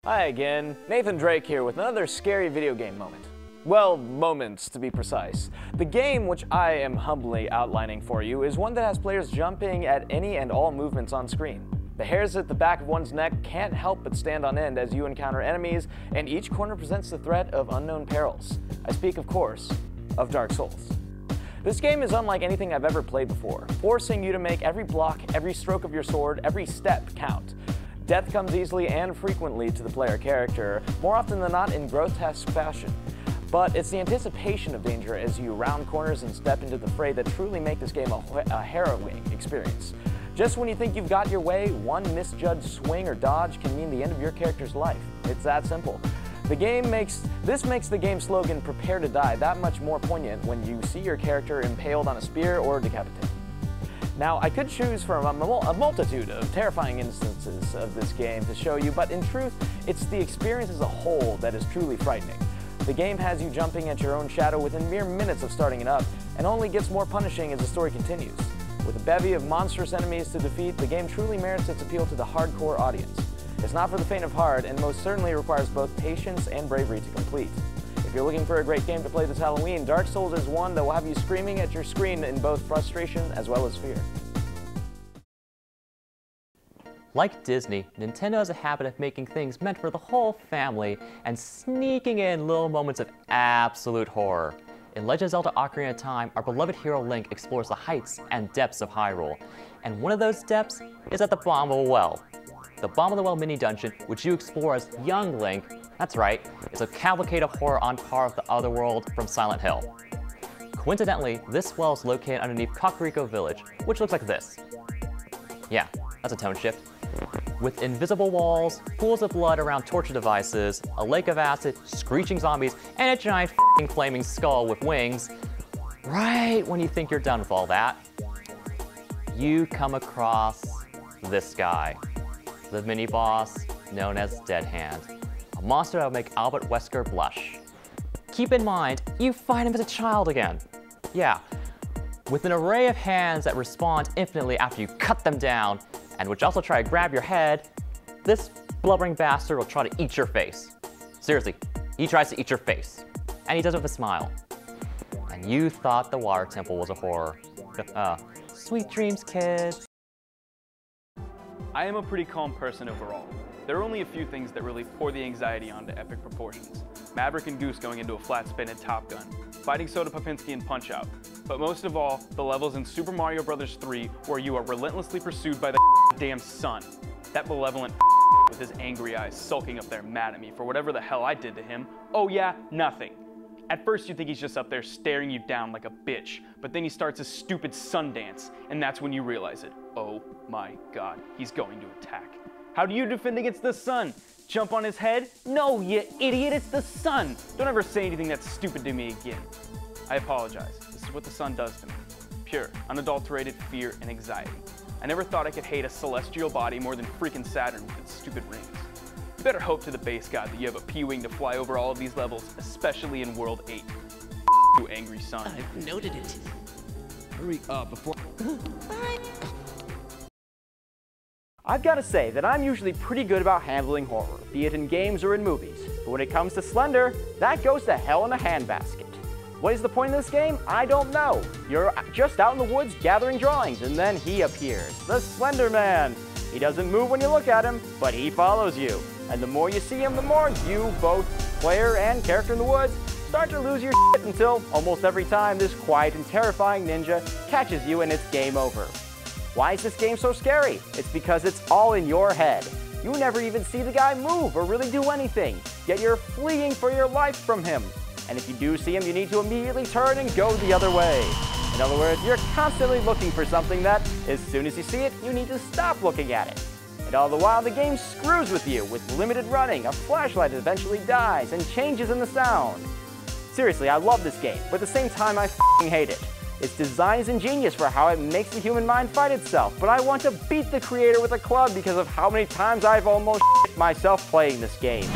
Hi again, Nathan Drake here with another scary video game moment. Well, moments to be precise. The game, which I am humbly outlining for you, is one that has players jumping at any and all movements on screen. The hairs at the back of one's neck can't help but stand on end as you encounter enemies, and each corner presents the threat of unknown perils. I speak, of course, of Dark Souls. This game is unlike anything I've ever played before, forcing you to make every block, every stroke of your sword, every step count. Death comes easily and frequently to the player character, more often than not in grotesque fashion. But it's the anticipation of danger as you round corners and step into the fray that truly make this game a harrowing experience. Just when you think you've got your way, one misjudged swing or dodge can mean the end of your character's life. It's that simple. This makes the game slogan, "Prepare to die," that much more poignant when you see your character impaled on a spear or decapitated. Now, I could choose from a multitude of terrifying instances of this game to show you, but in truth, it's the experience as a whole that is truly frightening. The game has you jumping at your own shadow within mere minutes of starting it up, and only gets more punishing as the story continues. With a bevy of monstrous enemies to defeat, the game truly merits its appeal to the hardcore audience. It's not for the faint of heart, and most certainly requires both patience and bravery to complete. If you're looking for a great game to play this Halloween, Dark Souls is one that will have you screaming at your screen in both frustration as well as fear. Like Disney, Nintendo has a habit of making things meant for the whole family and sneaking in little moments of absolute horror. In Legend of Zelda: Ocarina of Time, our beloved hero Link explores the heights and depths of Hyrule, and one of those depths is at the bottom of a well. The bottom of the well mini dungeon, which you explore as young Link, that's right, is a cavalcade of horror on par with the Otherworld from Silent Hill. Coincidentally, this well is located underneath Kakariko Village, which looks like this. Yeah, that's a tone shift. With invisible walls, pools of blood around torture devices, a lake of acid, screeching zombies, and a giant f***ing flaming skull with wings, right when you think you're done with all that, you come across this guy, the mini-boss known as Dead Hand, a monster that will make Albert Wesker blush. Keep in mind, you find him as a child again. Yeah, with an array of hands that respond infinitely after you cut them down, and which also try to grab your head, this blubbering bastard will try to eat your face. Seriously, he tries to eat your face. And he does it with a smile. And you thought the water temple was a horror. Sweet dreams, kids. I am a pretty calm person overall. There are only a few things that really pour the anxiety onto epic proportions. Maverick and Goose going into a flat spin in Top Gun, fighting Soda Popinski in Punch-Out, but most of all, the levels in Super Mario Bros. 3 where you are relentlessly pursued by the damn sun. That malevolent with his angry eyes sulking up there mad at me for whatever the hell I did to him. Oh yeah, nothing. At first you think he's just up there staring you down like a bitch, but then he starts his stupid sun dance, and that's when you realize it. Oh my god, he's going to attack. How do you defend against the sun? Jump on his head? No, you idiot, it's the sun! Don't ever say anything that's stupid to me again. I apologize. This is what the sun does to me. Pure, unadulterated fear and anxiety. I never thought I could hate a celestial body more than freaking Saturn with its stupid rings. You better hope to the base god that you have a P-wing to fly over all of these levels, especially in World 8. You angry sun. I've noted it. Hurry up before... I've got to say that I'm usually pretty good about handling horror, be it in games or in movies. But when it comes to Slender, that goes to hell in a handbasket. What is the point of this game? I don't know. You're just out in the woods gathering drawings, and then he appears. The Slender Man. He doesn't move when you look at him, but he follows you. And the more you see him, the more you, both player and character in the woods, start to lose your shit until almost every time this quiet and terrifying ninja catches you and it's game over. Why is this game so scary? It's because it's all in your head. You never even see the guy move or really do anything, yet you're fleeing for your life from him. And if you do see him, you need to immediately turn and go the other way. In other words, you're constantly looking for something that, as soon as you see it, you need to stop looking at it. And all the while, the game screws with you with limited running, a flashlight that eventually dies, and changes in the sound. Seriously, I love this game, but at the same time, I f***ing hate it. Its design is ingenious for how it makes the human mind fight itself, but I want to beat the creator with a club because of how many times I've almost shit myself playing this game.